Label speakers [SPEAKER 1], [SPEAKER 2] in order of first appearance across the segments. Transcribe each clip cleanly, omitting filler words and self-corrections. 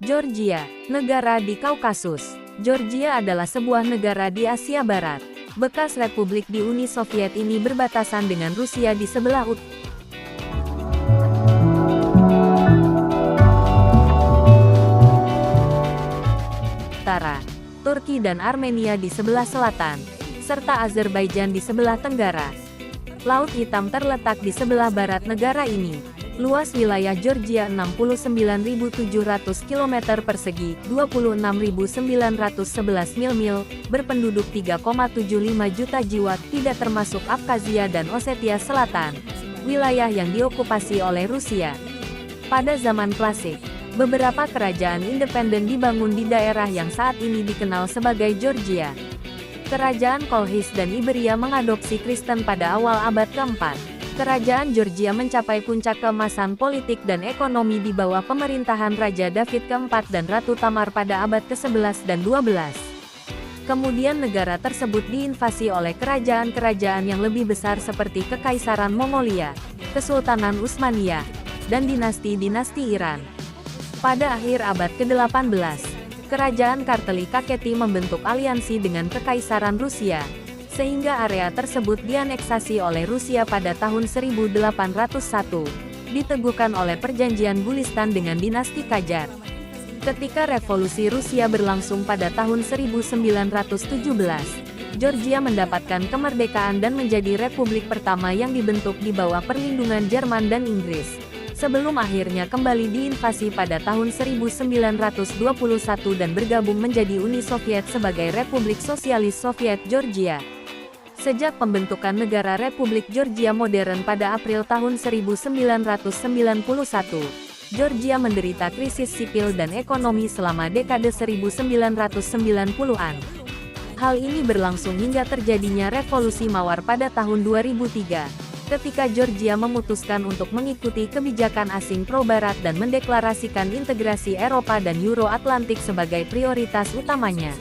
[SPEAKER 1] Georgia, negara di Kaukasus. Georgia adalah sebuah negara di Asia Barat. Bekas republik di Uni Soviet ini berbatasan dengan Rusia di sebelah utara, Turki dan Armenia di sebelah selatan, serta Azerbaijan di sebelah tenggara. Laut Hitam terletak di sebelah barat negara ini. Luas wilayah Georgia 69.700 km persegi, 26.911 mil, berpenduduk 3,75 juta jiwa, tidak termasuk Abkhazia dan Ossetia Selatan, wilayah yang diokupasi oleh Rusia. Pada zaman klasik, beberapa kerajaan independen dibangun di daerah yang saat ini dikenal sebagai Georgia. Kerajaan Kolkhiz dan Iberia mengadopsi Kristen pada awal abad keempat. Kerajaan Georgia mencapai puncak keemasan politik dan ekonomi di bawah pemerintahan Raja David keempat dan Ratu Tamar pada abad ke-11 dan 12. Kemudian negara tersebut diinvasi oleh kerajaan-kerajaan yang lebih besar seperti Kekaisaran Mongolia, Kesultanan Utsmaniyah, dan dinasti-dinasti Iran. Pada akhir abad ke-18, Kerajaan Kartli Kakheti membentuk aliansi dengan Kekaisaran Rusia, sehingga area tersebut dianeksasi oleh Rusia pada tahun 1801, diteguhkan oleh Perjanjian Gulistan dengan dinasti Qajar. Ketika Revolusi Rusia berlangsung pada tahun 1917, Georgia mendapatkan kemerdekaan dan menjadi republik pertama yang dibentuk di bawah perlindungan Jerman dan Inggris, sebelum akhirnya kembali diinvasi pada tahun 1921 dan bergabung menjadi Uni Soviet sebagai Republik Sosialis Soviet Georgia. Sejak pembentukan negara Republik Georgia modern pada April tahun 1991, Georgia menderita krisis sipil dan ekonomi selama dekade 1990-an. Hal ini berlangsung hingga terjadinya Revolusi Mawar pada tahun 2003, ketika Georgia memutuskan untuk mengikuti kebijakan asing pro-barat dan mendeklarasikan integrasi Eropa dan Euro-Atlantik sebagai prioritas utamanya.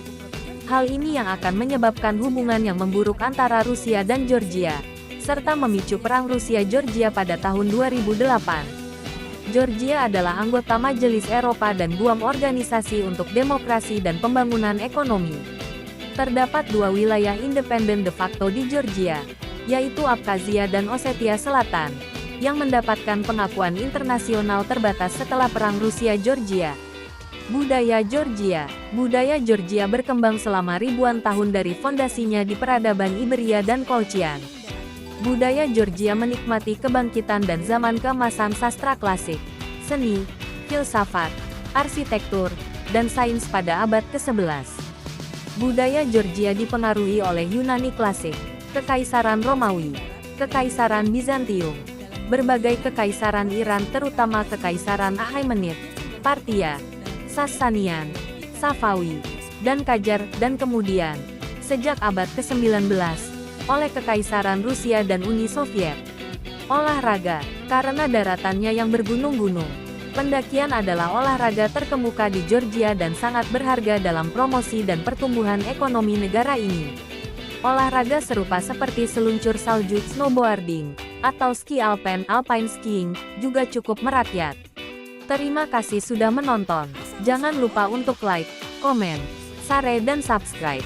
[SPEAKER 1] Hal ini yang akan menyebabkan hubungan yang memburuk antara Rusia dan Georgia, serta memicu Perang Rusia-Georgia pada tahun 2008. Georgia adalah anggota Majelis Eropa dan BUAM Organisasi untuk Demokrasi dan Pembangunan Ekonomi. Terdapat dua wilayah independen de facto di Georgia, yaitu Abkhazia dan Ossetia Selatan, yang mendapatkan pengakuan internasional terbatas setelah Perang Rusia-Georgia. Budaya Georgia. Budaya Georgia berkembang selama ribuan tahun dari fondasinya di peradaban Iberia dan Kolchian. Budaya Georgia menikmati kebangkitan dan zaman keemasan sastra klasik, seni, filsafat, arsitektur, dan sains pada abad ke-11. Budaya Georgia dipengaruhi oleh Yunani klasik, Kekaisaran Romawi, Kekaisaran Bizantium, berbagai kekaisaran Iran terutama Kekaisaran Achaemenid, Parthia, Sasanian, Safawi, dan Qajar, dan kemudian, sejak abad ke-19, oleh Kekaisaran Rusia dan Uni Soviet. Olahraga. Karena daratannya yang bergunung-gunung, pendakian adalah olahraga terkemuka di Georgia dan sangat berharga dalam promosi dan pertumbuhan ekonomi negara ini. Olahraga serupa seperti seluncur salju, snowboarding, atau ski alpine, alpine skiing, juga cukup merakyat. Terima kasih sudah menonton. Jangan lupa untuk like, komen, share dan subscribe.